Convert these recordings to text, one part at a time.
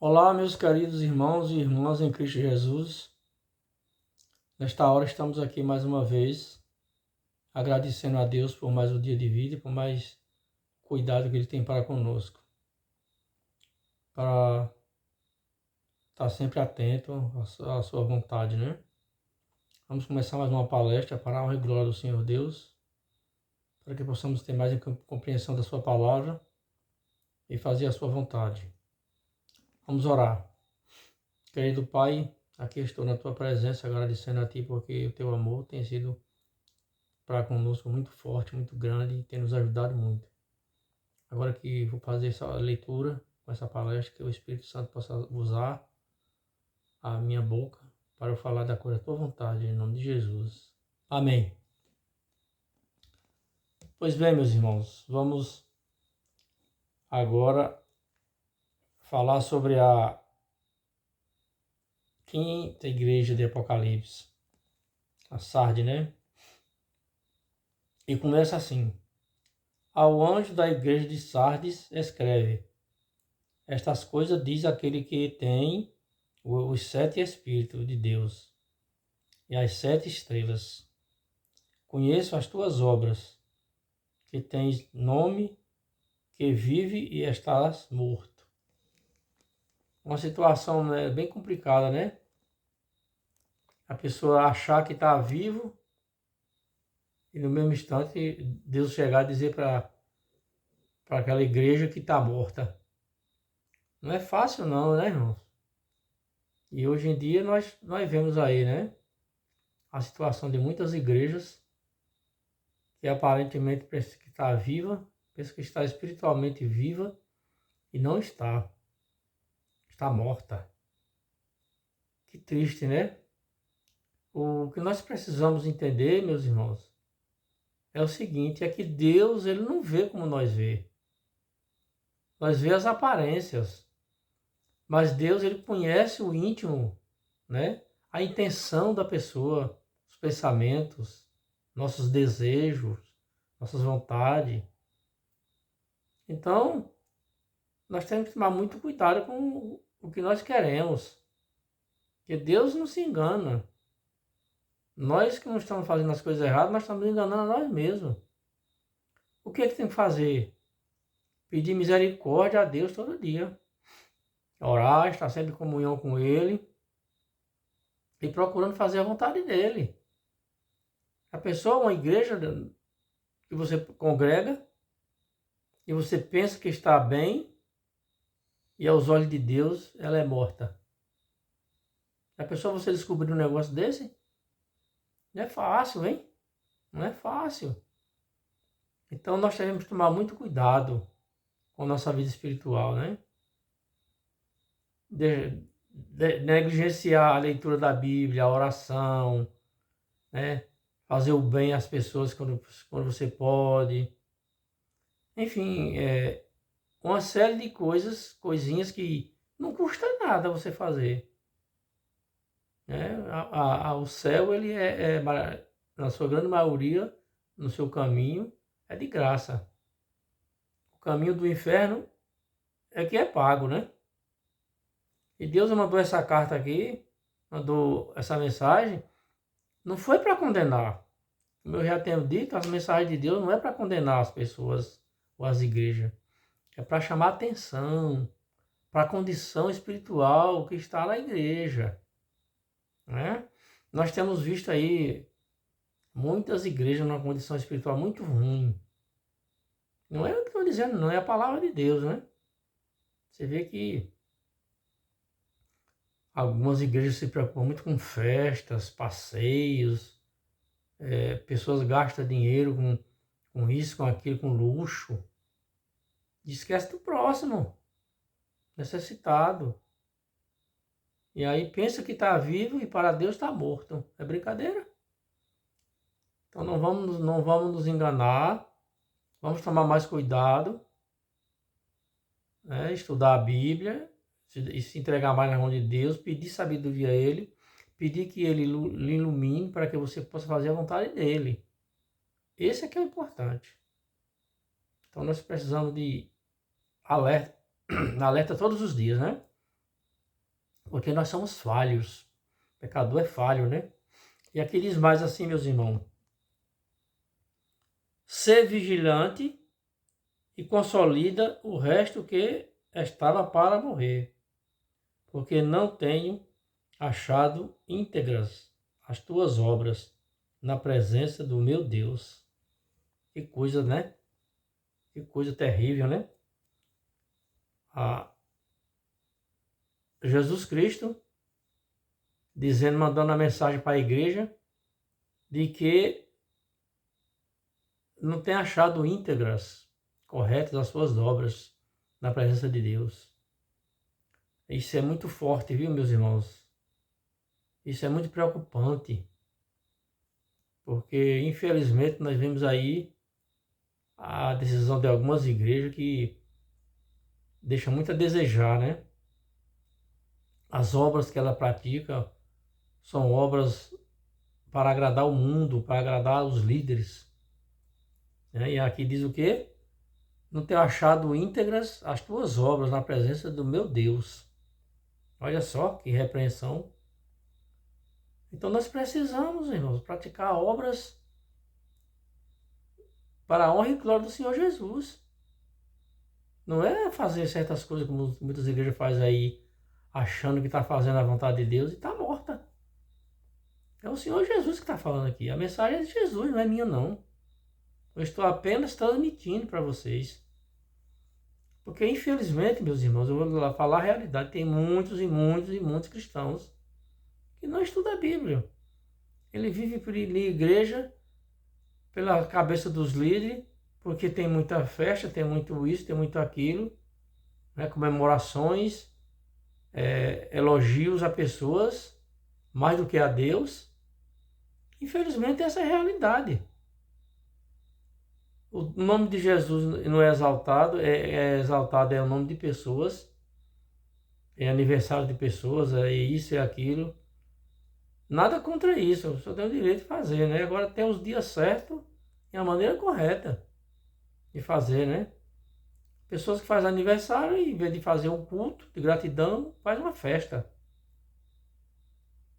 Olá, meus queridos irmãos e irmãs em Cristo Jesus. Nesta hora estamos aqui mais uma vez, agradecendo a Deus por mais um dia de vida e por mais cuidado que Ele tem para conosco, para estar sempre atento à sua vontade, né? Vamos começar mais uma palestra para a honra e glória do Senhor Deus, para que possamos ter mais compreensão da sua palavra e fazer a sua vontade. Vamos orar. Querido Pai, aqui estou na tua presença, agradecendo a Ti porque o teu amor tem sido para conosco muito forte, muito grande e tem nos ajudado muito. Agora que vou fazer essa leitura com essa palestra, que o Espírito Santo possa usar a minha boca para eu falar da coisa da tua vontade, em nome de Jesus. Amém. Pois bem, meus irmãos, vamos agora falar sobre a quinta igreja de Apocalipse, a Sardes, né? E começa assim: ao anjo da igreja de Sardes escreve: estas coisas diz aquele que tem os 7 Espíritos de Deus e as 7 estrelas. Conheço as tuas obras, que tens nome, que vive e estás morto. Uma situação, né, bem complicada, né? A pessoa achar que está vivo e no mesmo instante Deus chegar a dizer para aquela igreja que está morta. Não é fácil não, né, irmãos? E hoje em dia nós vemos aí, né? A situação de muitas igrejas que aparentemente pensa que está viva, pensa que está espiritualmente viva e não está. Está morta. Que triste, né? O que nós precisamos entender, meus irmãos, é o seguinte, é que Deus, ele não vê como nós vê. Nós vê as aparências, mas Deus, ele conhece o íntimo, né? A intenção da pessoa, os pensamentos, nossos desejos, nossas vontades. Então, nós temos que tomar muito cuidado com o que nós queremos. Porque Deus não se engana. Nós que não estamos fazendo as coisas erradas, nós estamos enganando a nós mesmos. O que é que tem que fazer? Pedir misericórdia a Deus todo dia. Orar, estar sempre em comunhão com Ele e procurando fazer a vontade dEle. A pessoa, uma igreja que você congrega e você pensa que está bem e aos olhos de Deus ela é morta. A pessoa, você descobrir um negócio desse, não é fácil, hein? Não é fácil. Então nós devemos tomar muito cuidado com a nossa vida espiritual, né? Negligenciar a leitura da Bíblia, a oração, né? Fazer o bem às pessoas quando você pode. Enfim, uma série de coisinhas que não custa nada você fazer. Né? O céu, ele na sua grande maioria, no seu caminho, é de graça. O caminho do inferno é que é pago, né? E Deus mandou essa carta aqui, mandou essa mensagem, não foi para condenar. Como eu já tenho dito, as mensagens de Deus não é para condenar as pessoas ou as igrejas. É para chamar atenção para a condição espiritual que está na igreja. Né? Nós temos visto aí muitas igrejas numa condição espiritual muito ruim. Não é o que estou dizendo, não, é a palavra de Deus, né? Você vê que algumas igrejas se preocupam muito com festas, passeios, pessoas gastam dinheiro com isso, com aquilo, com luxo. E esquece do próximo, necessitado. E aí pensa que está vivo e para Deus está morto. É brincadeira? Então não vamos nos enganar, vamos tomar mais cuidado, né? Estudar a Bíblia e se entregar mais na mão de Deus, pedir sabedoria a Ele, pedir que Ele lhe ilumine para que você possa fazer a vontade dEle. Esse é que é o importante. Então nós precisamos de alerta, alerta todos os dias, né? Porque nós somos falhos. O pecador é falho, né? E aqui diz mais assim, meus irmãos. Ser vigilante e consolida o resto que estava para morrer, porque não tenho achado íntegras as tuas obras na presença do meu Deus. Que coisa, né? Que coisa terrível, né? Jesus Cristo dizendo, mandando a mensagem para a igreja de que não tem achado íntegras, corretas as suas obras na presença de Deus. Isso é muito forte, viu, meus irmãos? Isso é muito preocupante, porque infelizmente nós vemos aí a decisão de algumas igrejas que deixa muito a desejar, né? As obras que ela pratica são obras para agradar o mundo, para agradar os líderes. E aqui diz o quê? Não tenho achado íntegras as tuas obras na presença do meu Deus. Olha só que repreensão. Então nós precisamos, irmãos, praticar obras para a honra e glória do Senhor Jesus. Não é fazer certas coisas como muitas igrejas fazem aí, achando que está fazendo a vontade de Deus e está morta. É o Senhor Jesus que está falando aqui. A mensagem é de Jesus, não é minha não. Eu estou apenas transmitindo para vocês. Porque infelizmente, meus irmãos, eu vou lá falar a realidade. Tem muitos e muitos e muitos cristãos que não estudam a Bíblia. Ele vive por igreja, pela cabeça dos líderes, porque tem muita festa, tem muito isso, tem muito aquilo, né? Comemorações, elogios a pessoas, mais do que a Deus. Infelizmente, essa é a realidade. O nome de Jesus não é exaltado, é exaltado é o nome de pessoas, é aniversário de pessoas, é isso e aquilo. Nada contra isso, eu só tenho o direito de fazer, né? Agora tem os dias certos e a maneira correta de fazer, né? Pessoas que fazem aniversário e, em vez de fazer um culto de gratidão, faz uma festa.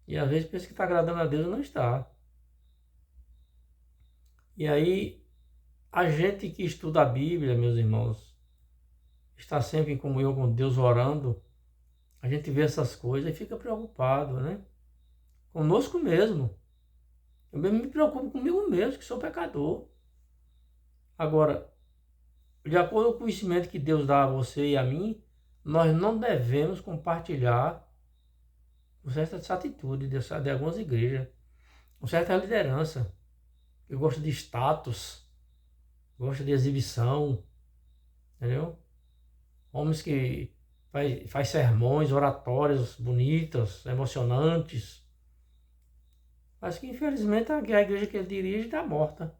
E às vezes pensa que está agradando a Deus e não está. E aí, a gente que estuda a Bíblia, meus irmãos, está sempre em comunhão com Deus orando, a gente vê essas coisas e fica preocupado, né? Conosco mesmo. Eu mesmo me preocupo comigo mesmo, que sou pecador. Agora, de acordo com o conhecimento que Deus dá a você e a mim, nós não devemos compartilhar com certa atitude de algumas igrejas, com certa liderança, que gosta de status, gosta de exibição, entendeu? Homens que faz sermões, oratórios bonitos, emocionantes, mas que infelizmente a igreja que ele dirige está morta,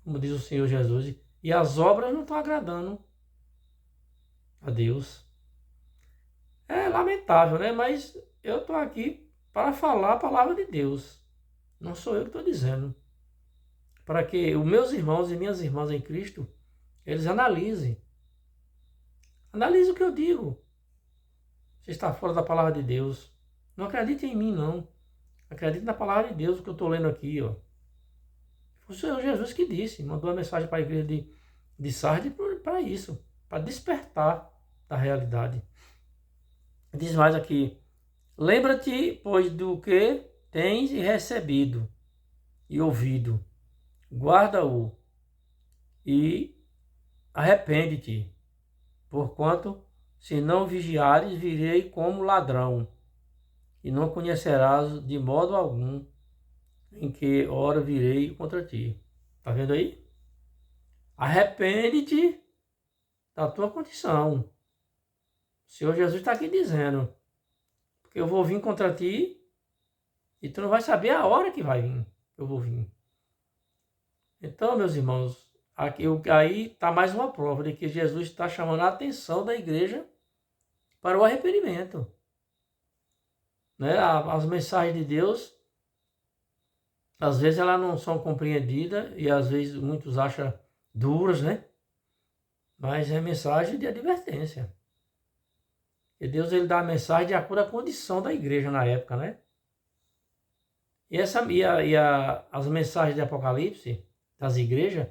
como diz o Senhor Jesus, e as obras não estão agradando a Deus. É lamentável, né? Mas eu estou aqui para falar a palavra de Deus. Não sou eu que estou dizendo. Para que os meus irmãos e minhas irmãs em Cristo, eles analisem. Analise o que eu digo. Se está fora da palavra de Deus. Não acredite em mim, não. Acredite na palavra de Deus, o que eu estou lendo aqui, ó. Foi o Senhor Jesus que disse, mandou uma mensagem para a igreja de Sardes para isso, para despertar da realidade. Diz mais aqui, lembra-te, pois, do que tens recebido e ouvido, guarda-o e arrepende-te, porquanto, se não vigiares, virei como ladrão, e não conhecerás de modo algum em que hora virei contra ti. Tá vendo aí? Arrepende-te da tua condição. O Senhor Jesus está aqui dizendo, porque eu vou vir contra ti e tu não vai saber a hora que vai vir, eu vou vir. Então, meus irmãos, aí está mais uma prova de que Jesus está chamando a atenção da igreja para o arrependimento. Né? As mensagens de Deus, às vezes elas não são compreendidas e às vezes muitos acham duras, né? Mas é mensagem de advertência. E Deus ele dá a mensagem de acordo com a condição da igreja na época, né? E, as mensagens de Apocalipse das igrejas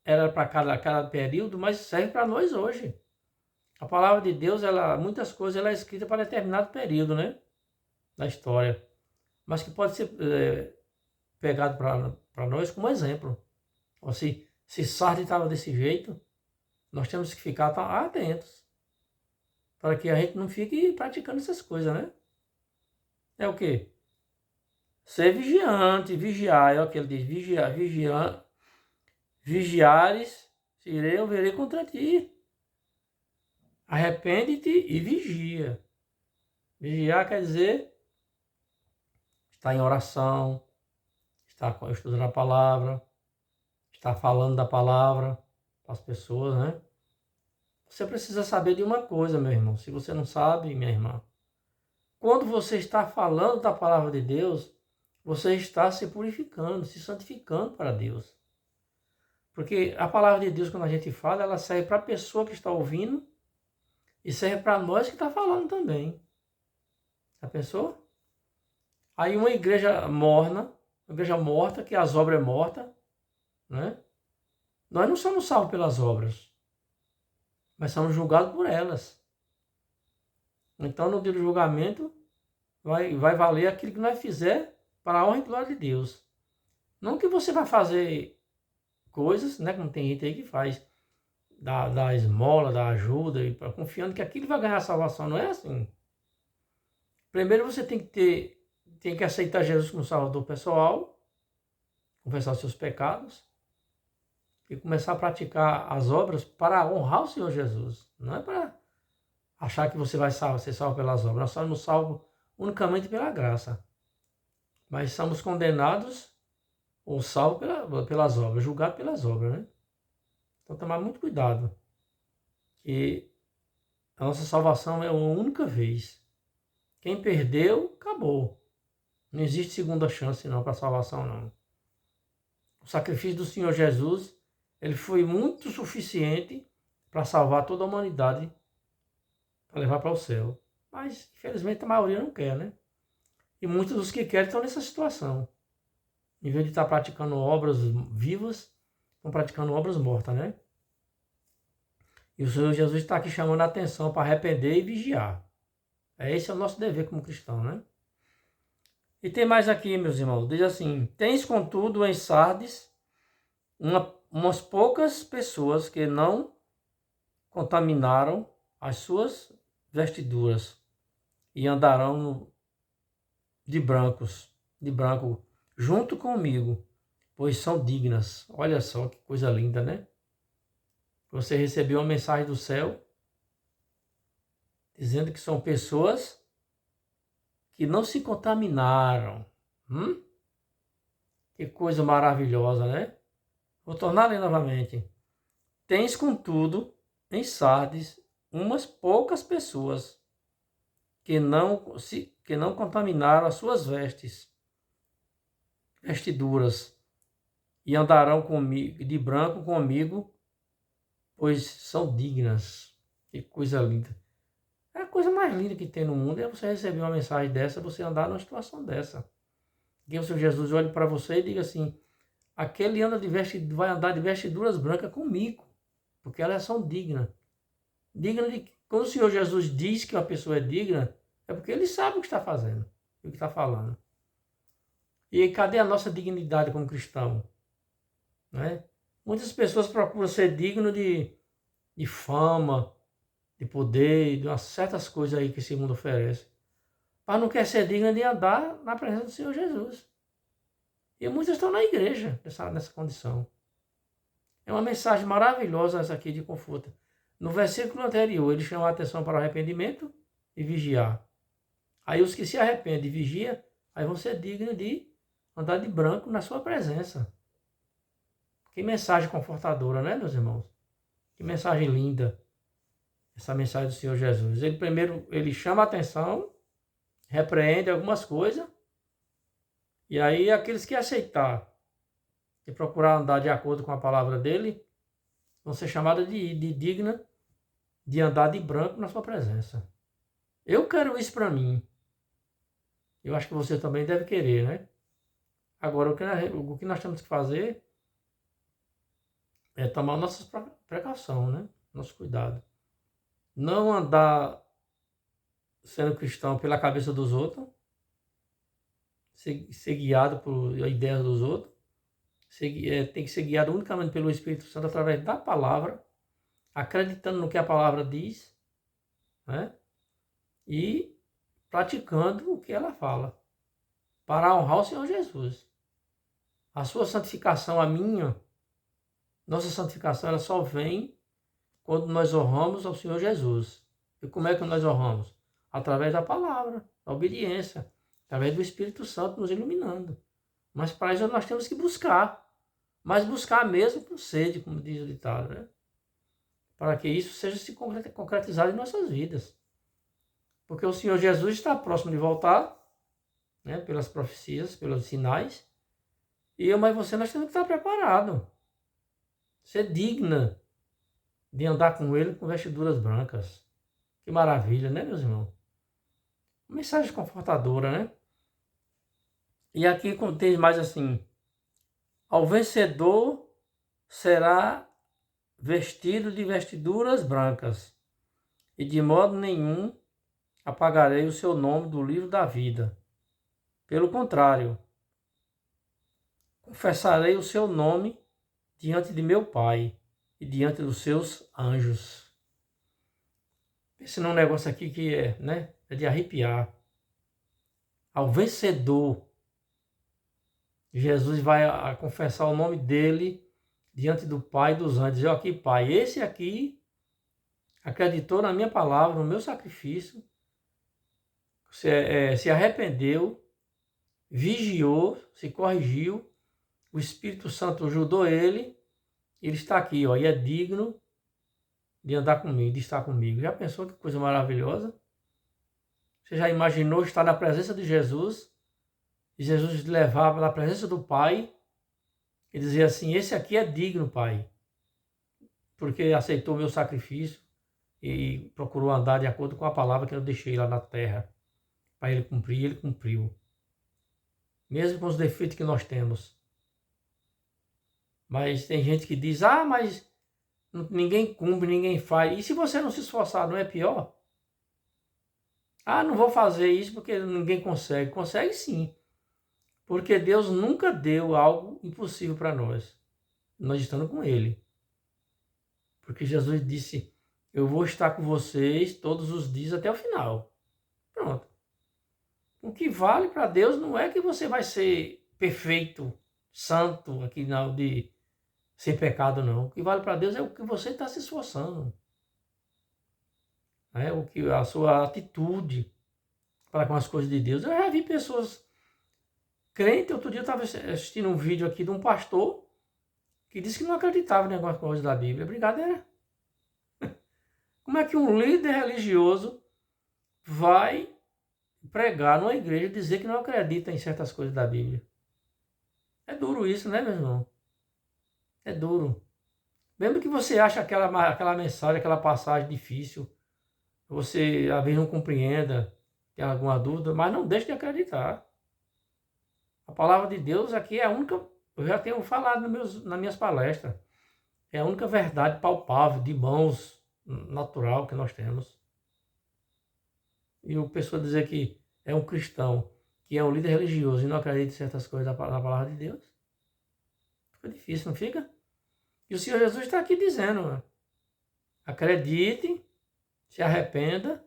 era para cada período, mas serve para nós hoje. A palavra de Deus, muitas coisas ela é escrita para determinado período, né? Da história. Mas que pode ser pegado para nós como exemplo. Ou se Sardes estava desse jeito, nós temos que ficar atentos. Para que a gente não fique praticando essas coisas, né? É o quê? Ser vigiante, vigiar. É o que ele diz, vigiares, irei eu verei contra ti. Arrepende-te e vigia. Vigiar quer dizer estar em oração, estar estudando a palavra, estar falando da palavra para as pessoas, né? Você precisa saber de uma coisa, meu irmão. Se você não sabe, minha irmã, quando você está falando da palavra de Deus, você está se purificando, se santificando para Deus. Porque a palavra de Deus, quando a gente fala, ela serve para a pessoa que está ouvindo e serve para nós que está falando também. Já pensou? Aí uma igreja morta, que as obras é morta, né? Nós não somos salvos pelas obras, mas somos julgados por elas. Então, no dia do julgamento, vai valer aquilo que nós fizer para a honra e glória de Deus. Não que você vai fazer coisas, né? Como tem gente aí que faz, da esmola, da ajuda, confiando que aquilo vai ganhar a salvação. Não é assim. Primeiro você tem que aceitar Jesus como Salvador pessoal, confessar os seus pecados e começar a praticar as obras para honrar o Senhor Jesus. Não é para achar que você vai ser salvo pelas obras. Nós somos salvos unicamente pela graça. Mas somos condenados ou salvos pelas obras, julgados pelas obras, né? Então, tomar muito cuidado. Que a nossa salvação é uma única vez. Quem perdeu, acabou. Não existe segunda chance não para a salvação, não. O sacrifício do Senhor Jesus, ele foi muito suficiente para salvar toda a humanidade, para levar para o céu. Mas, infelizmente, a maioria não quer, né? E muitos dos que querem estão nessa situação. Em vez de estar praticando obras vivas, estão praticando obras mortas, né? E o Senhor Jesus está aqui chamando a atenção para arrepender e vigiar. Esse é o nosso dever como cristão, né? E tem mais aqui, meus irmãos. Diz assim: tens, contudo, em Sardes umas poucas pessoas que não contaminaram as suas vestiduras e andarão de branco, junto comigo, pois são dignas. Olha só que coisa linda, né? Você recebeu uma mensagem do céu dizendo que são pessoas que não se contaminaram. Que coisa maravilhosa, né? Vou tornar a ler novamente. Tens, contudo, em Sardes, umas poucas pessoas que não contaminaram as suas vestiduras, e andarão comigo, de branco comigo, pois são dignas. Que coisa linda. É a coisa mais linda que tem no mundo é você receber uma mensagem dessa, você andar numa situação dessa. Que o Senhor Jesus olhe para você e diga assim: aquele vai andar de vestiduras brancas comigo, porque elas são dignas. Quando o Senhor Jesus diz que uma pessoa é digna, é porque ele sabe o que está fazendo, o que está falando. E cadê a nossa dignidade como cristão? Né? Muitas pessoas procuram ser digno de fama, de poder, de umas certas coisas aí que esse mundo oferece, mas não quer ser digna de andar na presença do Senhor Jesus. E muitos estão na igreja nessa condição. É uma mensagem maravilhosa essa aqui de conforto. No versículo anterior, ele chama a atenção para o arrependimento e vigiar. Aí os que se arrependem e vigiam, aí vão ser dignos de andar de branco na sua presença. Que mensagem confortadora, né, meus irmãos? Que mensagem linda. Essa mensagem do Senhor Jesus. Ele chama a atenção, repreende algumas coisas, e aí aqueles que aceitar e procurar andar de acordo com a palavra dele, vão ser chamados de digna de andar de branco na sua presença. Eu quero isso para mim. Eu acho que você também deve querer, né? Agora, o que nós temos que fazer é tomar nossa precaução, né? Nosso cuidado. Não andar sendo cristão pela cabeça dos outros, ser guiado por ideias dos outros, tem que ser guiado unicamente pelo Espírito Santo através da palavra, acreditando no que a palavra diz, né? E praticando o que ela fala, para honrar o Senhor Jesus. A sua santificação, a minha, nossa santificação, ela só vem quando nós honramos ao Senhor Jesus. E como é que nós honramos? Através da palavra, da obediência, através do Espírito Santo nos iluminando. Mas para isso nós temos que buscar. Mas buscar mesmo com sede, como diz o ditado, né? Para que isso seja se concretizado em nossas vidas. Porque o Senhor Jesus está próximo de voltar, né? Pelas profecias, pelos sinais. E eu, mas você, nós temos que estar preparados. Ser digna de andar com Ele com vestiduras brancas. Que maravilha, né, meus irmãos? Uma mensagem confortadora, né? E aqui contém mais assim: ao vencedor será vestido de vestiduras brancas, e de modo nenhum apagarei o seu nome do livro da vida. Pelo contrário, confessarei o seu nome diante de meu Pai e diante dos seus anjos. Pense num negócio aqui que é, né? É de arrepiar. Ao vencedor, Jesus vai a confessar o nome dele diante do Pai e dos anjos. Dizer, aqui, Pai, esse aqui acreditou na minha palavra, no meu sacrifício, se arrependeu, vigiou, se corrigiu, o Espírito Santo ajudou ele está aqui, ó, e é digno de andar comigo, de estar comigo. Já pensou que coisa maravilhosa? Você já imaginou estar na presença de Jesus e Jesus te levar na presença do Pai e dizer assim, esse aqui é digno, Pai, porque aceitou o meu sacrifício e procurou andar de acordo com a palavra que eu deixei lá na terra. Para ele cumprir, ele cumpriu. Mesmo com os defeitos que nós temos. Mas tem gente que diz, mas ninguém cumpre, ninguém faz. E se você não se esforçar, não é pior? Não vou fazer isso porque ninguém consegue. Consegue sim. Porque Deus nunca deu algo impossível para nós. Nós estamos com Ele. Porque Jesus disse, eu vou estar com vocês todos os dias até o final. Pronto. O que vale para Deus não é que você vai ser perfeito, santo, aqui não, de sem pecado, não. O que vale para Deus é o que você está se esforçando. A sua atitude para com as coisas de Deus. Eu já vi pessoas crentes. Outro dia eu estava assistindo um vídeo aqui de um pastor que disse que não acreditava em algumas coisas da Bíblia. Brincadeira. Como é que um líder religioso vai pregar numa igreja e dizer que não acredita em certas coisas da Bíblia? É duro isso, né, meu irmão? É duro. Mesmo que você ache aquela mensagem, aquela passagem difícil, você às vezes não compreenda, tem alguma dúvida, mas não deixe de acreditar. A palavra de Deus aqui é a única, eu já tenho falado nas minhas palestras, é a única verdade palpável, de mãos, natural que nós temos. E o pessoa dizer que é um cristão, que é um líder religioso e não acredita em certas coisas na palavra de Deus, fica difícil, não fica? E o Senhor Jesus está aqui dizendo, acredite, se arrependa,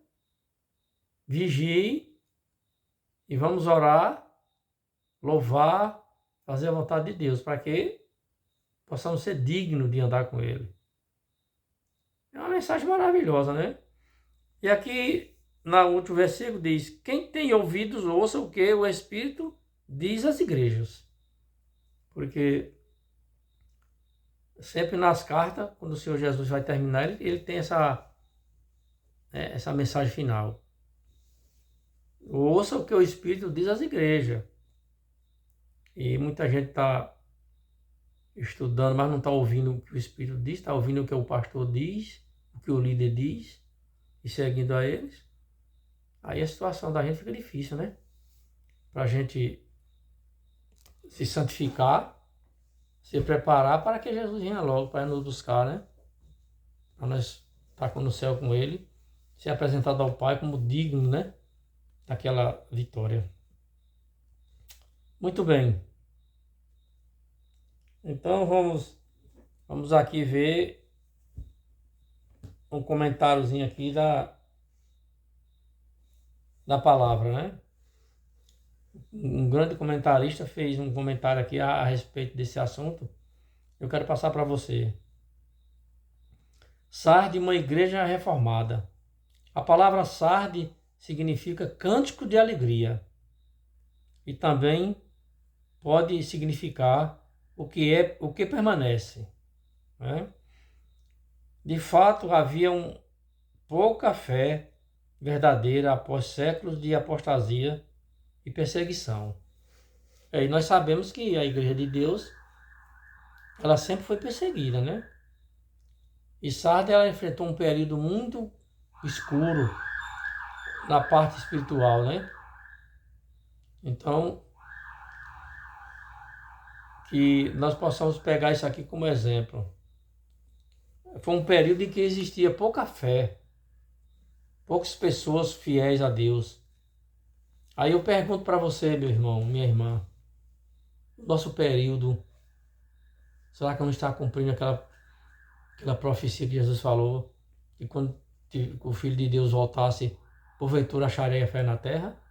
vigie e vamos orar, louvar, fazer a vontade de Deus, para que possamos ser dignos de andar com Ele. É uma mensagem maravilhosa, né? E aqui, no último versículo, diz, quem tem ouvidos, ouça o que o Espírito diz às igrejas. Porque sempre nas cartas, quando o Senhor Jesus vai terminar, ele tem essa mensagem final. Ouça o que o Espírito diz às igrejas. E muita gente está estudando, mas não está ouvindo o que o Espírito diz, está ouvindo o que o pastor diz, o que o líder diz, e seguindo a eles. Aí a situação da gente fica difícil, né? Para a gente se santificar, se preparar para que Jesus venha logo para nos buscar, né? Para nós estar no céu com Ele, ser apresentado ao Pai como digno, né? Daquela vitória. Muito bem. Então vamos aqui ver um comentáriozinho aqui da palavra, né? Um grande comentarista fez um comentário aqui a respeito desse assunto. Eu quero passar para você. Sarde, uma igreja reformada. A palavra sarde significa cântico de alegria e também pode significar o que permanece, né? De fato, havia pouca fé verdadeira após séculos de apostasia e perseguição. E nós sabemos que a Igreja de Deus, ela sempre foi perseguida, né? E Sardes, ela enfrentou um período muito escuro na parte espiritual, né? Então, que nós possamos pegar isso aqui como exemplo. Foi um período em que existia pouca fé, poucas pessoas fiéis a Deus. Aí eu pergunto para você, meu irmão, minha irmã, nosso período, será que não está cumprindo aquela profecia que Jesus falou, que quando o Filho de Deus voltasse, porventura acharia fé na terra?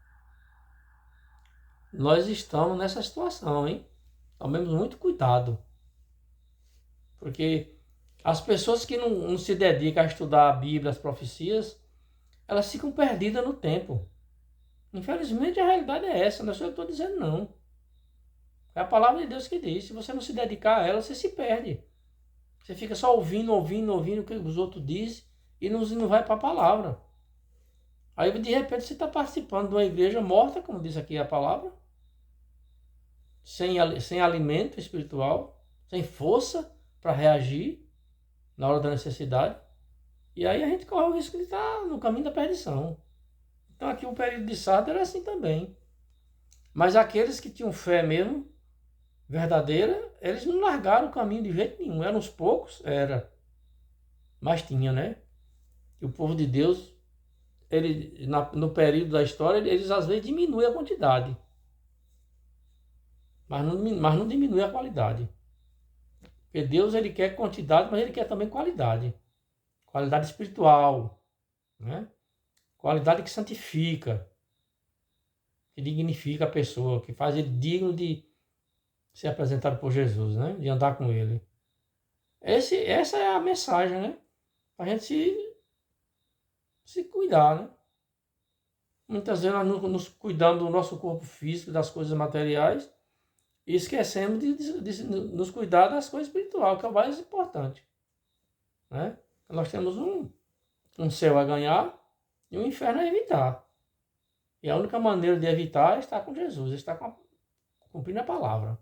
Nós estamos nessa situação, hein? Tomemos muito cuidado, porque as pessoas que não se dedicam a estudar a Bíblia, as profecias, elas ficam perdidas no tempo. Infelizmente a realidade é essa, não é só eu que estou dizendo não. É a palavra de Deus que diz, se você não se dedicar a ela, você se perde. Você fica só ouvindo o que os outros dizem e não vai para a palavra. Aí de repente você está participando de uma igreja morta, como diz aqui a palavra, sem alimento espiritual, sem força para reagir na hora da necessidade. E aí a gente corre o risco de estar no caminho da perdição. Então aqui o período de Sardes era assim também. Mas aqueles que tinham fé mesmo, verdadeira, eles não largaram o caminho de jeito nenhum. Eram os poucos, era. Mas tinha, né? E o povo de Deus, no período da história, eles às vezes diminuem a quantidade. Mas não diminui a qualidade. Porque Deus, ele quer quantidade, mas ele quer também qualidade. Qualidade espiritual, né? Qualidade que santifica, que dignifica a pessoa, que faz ele digno de ser apresentado por Jesus, né? De andar com ele. Essa é a mensagem, né? Para a gente se cuidar, né? Muitas vezes nós nos cuidamos do nosso corpo físico, das coisas materiais, e esquecemos de nos cuidar das coisas espirituais, que é o mais importante, né? Nós temos um céu a ganhar e um inferno a evitar. E a única maneira de evitar é estar com Jesus, estar cumprindo a palavra.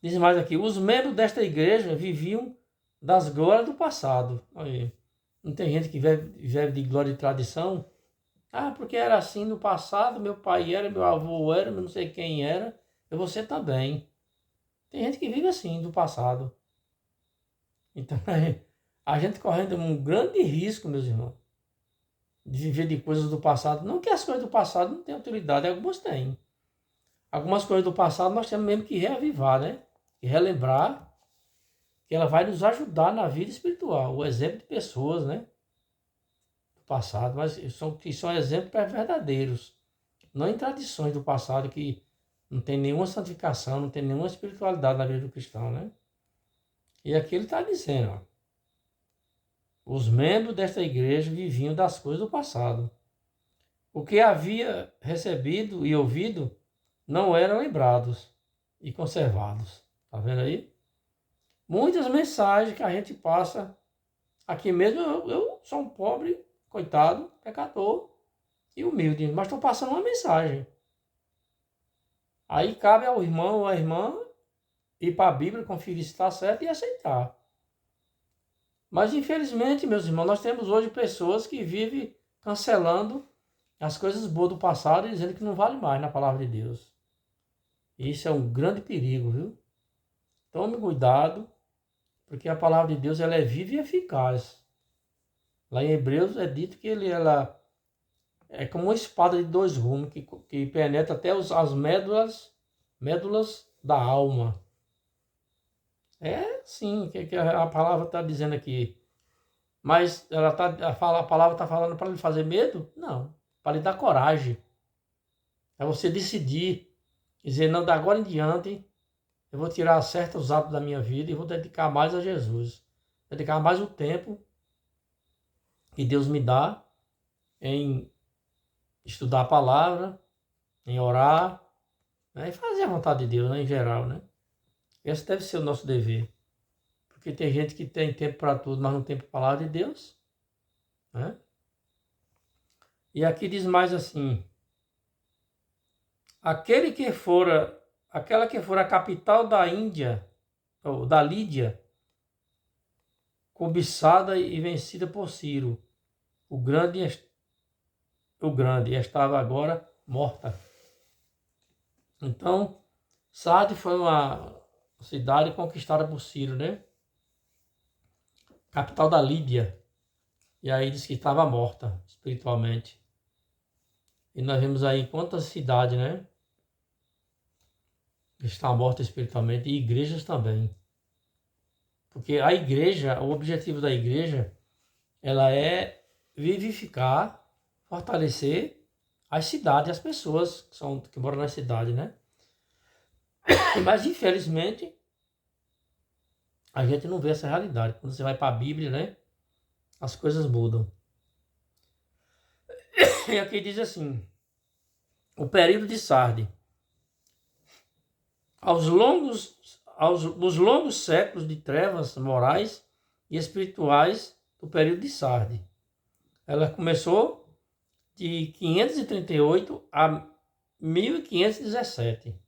Diz mais aqui, os membros desta igreja viviam das glórias do passado. Aí, não tem gente que vive de glória e tradição? Ah, porque era assim no passado, meu pai era, meu avô era, não sei quem era, e você também. Tem gente que vive assim, do passado. Então, a gente correndo um grande risco, meus irmãos, de viver de coisas do passado. Não que as coisas do passado não tenham utilidade, algumas têm. Algumas coisas do passado nós temos mesmo que reavivar, né? E relembrar que ela vai nos ajudar na vida espiritual. O exemplo de pessoas, né? Do passado, mas que são exemplos verdadeiros. Não em tradições do passado que não tem nenhuma santificação, não tem nenhuma espiritualidade na vida do cristão, né? E aqui ele está dizendo, ó, os membros desta igreja viviam das coisas do passado. O que havia recebido e ouvido não eram lembrados e conservados. Tá vendo aí? Muitas mensagens que a gente passa aqui mesmo. Eu sou um pobre, coitado, pecador e humilde, mas estou passando uma mensagem. Aí cabe ao irmão ou à irmã ir para a Bíblia, conferir se está certo e aceitar. Mas infelizmente, meus irmãos, nós temos hoje pessoas que vivem cancelando as coisas boas do passado e dizendo que não vale mais na palavra de Deus. Isso é um grande perigo, viu? Tome cuidado, porque a palavra de Deus ela é viva e eficaz. Lá em Hebreus é dito que ela é como uma espada de dois gumes que penetra até as médulas da alma. É sim, que a palavra está dizendo aqui. Mas a palavra está falando para lhe fazer medo? Não, para lhe dar coragem. É você decidir, dizer, não, da agora em diante, eu vou tirar certos hábitos da minha vida e vou dedicar mais a Jesus. Dedicar mais o tempo que Deus me dá em estudar a palavra, em orar, né, e fazer a vontade de Deus, né, em geral, né? Esse deve ser o nosso dever. Porque tem gente que tem tempo para tudo, mas não tem para a palavra de Deus, né? E aqui diz mais assim: aquela que fora a capital da Índia, ou da Lídia, cobiçada e vencida por Ciro, o grande estava agora morta. Então, Sardes foi uma cidade conquistada por Ciro, né? Capital da Lídia. E aí diz que estava morta espiritualmente. E nós vemos aí quantas cidades, né? Estão mortas espiritualmente e igrejas também. Porque a igreja, o objetivo da igreja, ela é vivificar, fortalecer as cidades, as pessoas que moram na cidade, né? Mas infelizmente a gente não vê essa realidade. Quando você vai para a Bíblia, né? As coisas mudam. E aqui diz assim: o período de Sardes. Os longos séculos de trevas morais e espirituais do período de Sardes. Ela começou de 538 a 1517.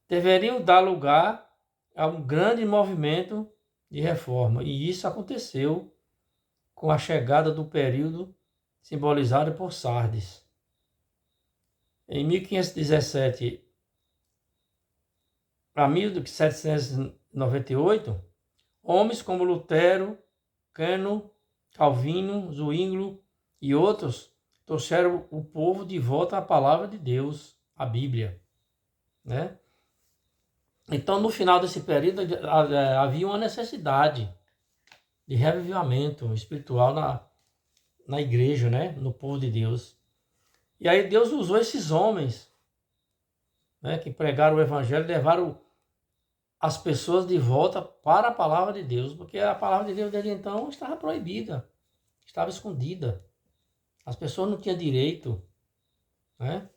Deveriam dar lugar a um grande movimento de reforma, e isso aconteceu com a chegada do período simbolizado por Sardes. Em 1517 a 1798, homens como Lutero, Cano, Calvino, Zwinglio e outros trouxeram o povo de volta à palavra de Deus, a Bíblia, né? Então, no final desse período, havia uma necessidade de revivimento espiritual na igreja, né? No povo de Deus. E aí Deus usou esses homens, né, que pregaram o evangelho, levaram as pessoas de volta para a palavra de Deus, porque a palavra de Deus desde então estava proibida, estava escondida. As pessoas não tinham direito, né?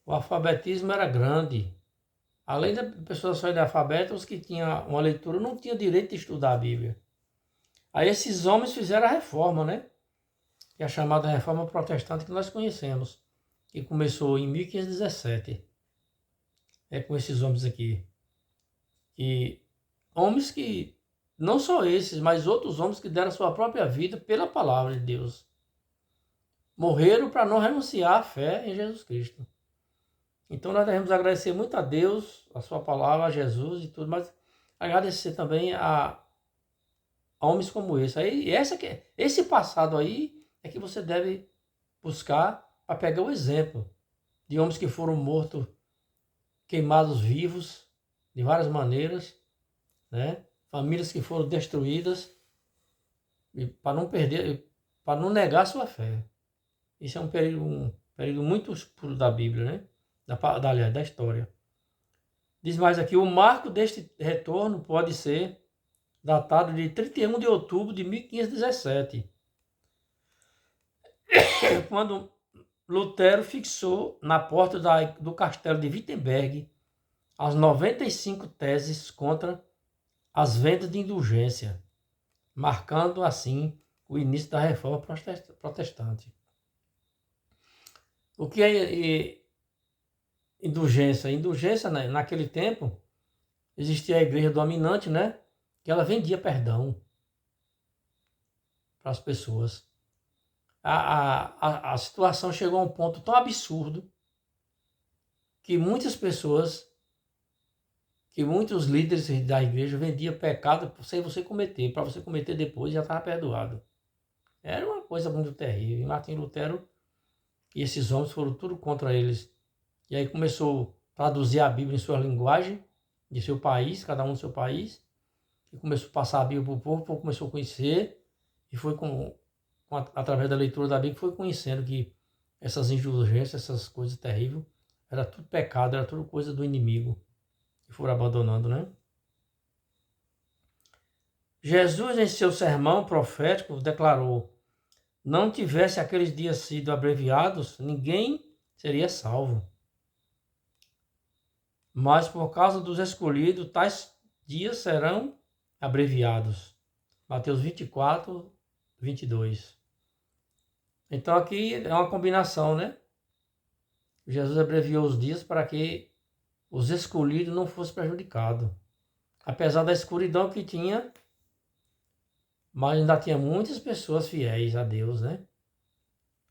O alfabetismo era grande. Além da pessoa ser analfabeta, os que tinham uma leitura não tinham direito de estudar a Bíblia. Aí esses homens fizeram a reforma, né? Que é a chamada reforma protestante que nós conhecemos, que começou em 1517. É com esses homens aqui. E homens que, não só esses, mas outros homens que deram a sua própria vida pela palavra de Deus. Morreram para não renunciar à fé em Jesus Cristo. Então nós devemos agradecer muito a Deus, a sua palavra, a Jesus e tudo, mas agradecer também a homens como esse. Aí, esse passado aí é que você deve buscar para pegar o exemplo de homens que foram mortos, queimados vivos, de várias maneiras, né? Famílias que foram destruídas, para não perder, para não negar sua fé. Isso é um período muito escuro da Bíblia, né? Aliás, da história. Diz mais aqui: o marco deste retorno pode ser datado de 31 de outubro de 1517, quando Lutero fixou na porta do castelo de Wittenberg as 95 teses contra as vendas de indulgência, marcando assim o início da reforma protestante. O que é indulgência? Indulgência, né? Naquele tempo, existia a igreja dominante, né? Que ela vendia perdão para as pessoas. a situação chegou a um ponto tão absurdo que muitas pessoas, que muitos líderes da igreja vendiam pecado sem você cometer. Para você cometer depois já estava perdoado. Era uma coisa muito terrível. E Martim Lutero e esses homens foram tudo contra eles. E aí começou a traduzir a Bíblia em sua linguagem, de seu país, cada um do seu país. E começou a passar a Bíblia para o povo começou a conhecer. E foi através da leitura da Bíblia, foi conhecendo que essas indulgências, essas coisas terríveis, era tudo pecado, era tudo coisa do inimigo. E foram abandonando, né? Jesus, em seu sermão profético, declarou: não tivesse aqueles dias sido abreviados, ninguém seria salvo. Mas por causa dos escolhidos, tais dias serão abreviados. Mateus 24, 22. Então aqui é uma combinação, né? Jesus abreviou os dias para que os escolhidos não fossem prejudicados. Apesar da escuridão que tinha, mas ainda tinha muitas pessoas fiéis a Deus, né?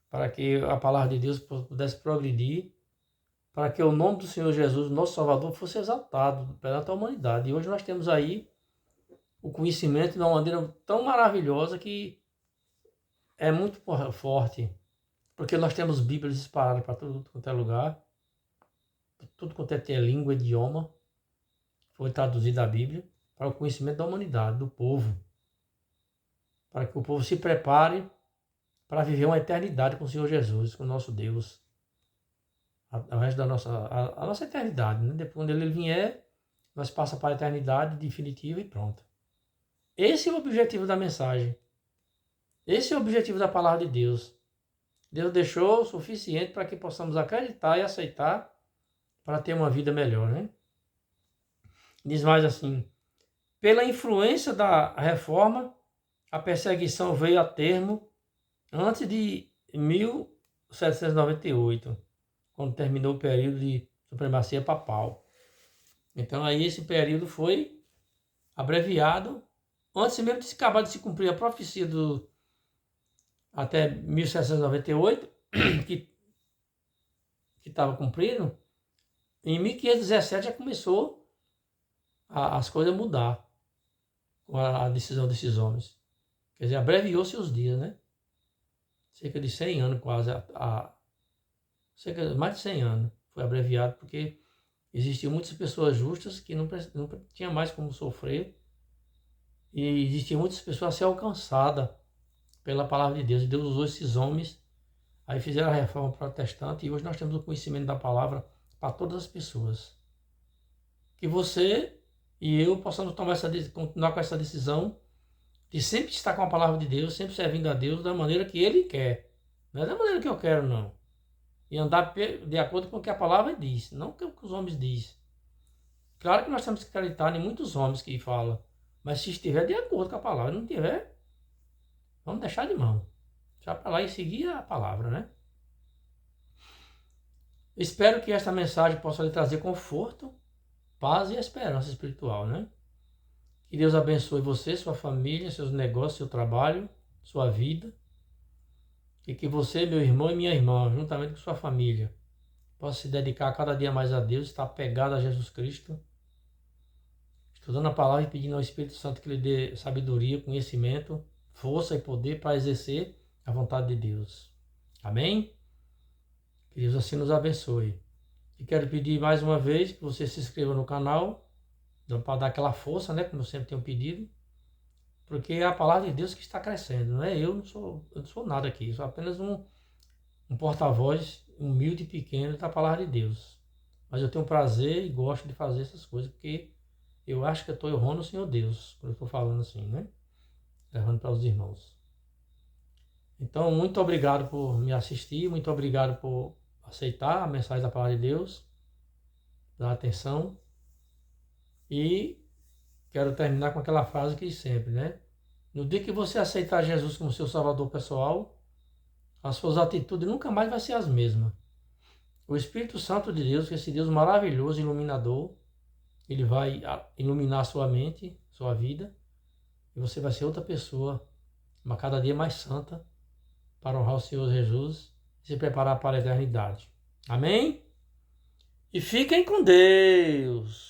Para que a palavra de Deus pudesse progredir, para que o nome do Senhor Jesus, nosso Salvador, fosse exaltado perante a humanidade. E hoje nós temos aí o conhecimento de uma maneira tão maravilhosa que é muito forte. Porque nós temos Bíblias disparadas para tudo quanto é lugar, tudo quanto é língua, idioma, foi traduzida a Bíblia para o conhecimento da humanidade, do povo. Para que o povo se prepare para viver uma eternidade com o Senhor Jesus, com o nosso Deus. O resto da nossa eternidade, né? Depois, quando ele vier, nós passamos para a eternidade definitiva e pronto. Esse é o objetivo da mensagem. Esse é o objetivo da palavra de Deus. Deus deixou o suficiente para que possamos acreditar e aceitar para ter uma vida melhor, né? Diz mais assim: pela influência da reforma, a perseguição veio a termo antes de 1798, quando terminou o período de supremacia papal. Então aí esse período foi abreviado antes mesmo de acabar de se cumprir a profecia até 1798, que estava cumprindo. Em 1517 já começou as coisas a mudar com a decisão desses homens. Quer dizer, abreviou-se os dias, né? Cerca de 100 anos quase, cerca de mais de 100 anos foi abreviado, porque existiam muitas pessoas justas que não tinham mais como sofrer, e existiam muitas pessoas a ser alcançadas pela palavra de Deus. E Deus usou esses homens, aí fizeram a reforma protestante, e hoje nós temos o conhecimento da palavra para todas as pessoas. Que você e eu possamos continuar com essa decisão de sempre estar com a palavra de Deus, sempre servindo a Deus da maneira que Ele quer. Não é da maneira que eu quero, não. E andar de acordo com o que a palavra diz, não com o que os homens dizem. Claro que nós temos que acreditar em muitos homens que falam, mas se estiver de acordo com a palavra, não tiver, vamos deixar de mão. Já para lá e seguir a palavra, né? Espero que esta mensagem possa lhe trazer conforto, paz e esperança espiritual, né? Que Deus abençoe você, sua família, seus negócios, seu trabalho, sua vida. E que você, meu irmão e minha irmã, juntamente com sua família, possa se dedicar cada dia mais a Deus, estar apegado a Jesus Cristo, estudando a palavra e pedindo ao Espírito Santo que lhe dê sabedoria, conhecimento, força e poder para exercer a vontade de Deus. Amém? Que Deus assim nos abençoe. E quero pedir mais uma vez que você se inscreva no canal, para dar aquela força, né, como eu sempre tenho pedido, porque é a palavra de Deus que está crescendo, não é? Eu não sou nada aqui, sou apenas um porta-voz humilde e pequeno da palavra de Deus. Mas eu tenho prazer e gosto de fazer essas coisas, porque eu acho que eu estou honrando o Senhor Deus, quando eu estou falando assim, né? Levando para os irmãos. Então, muito obrigado por me assistir, muito obrigado por aceitar a mensagem da palavra de Deus, dar atenção. E quero terminar com aquela frase que sempre, né? No dia que você aceitar Jesus como seu salvador pessoal, as suas atitudes nunca mais vão ser as mesmas. O Espírito Santo de Deus, esse Deus maravilhoso, iluminador, ele vai iluminar a sua mente, sua vida, e você vai ser outra pessoa, cada dia mais santa, para honrar o Senhor Jesus e se preparar para a eternidade. Amém? E fiquem com Deus.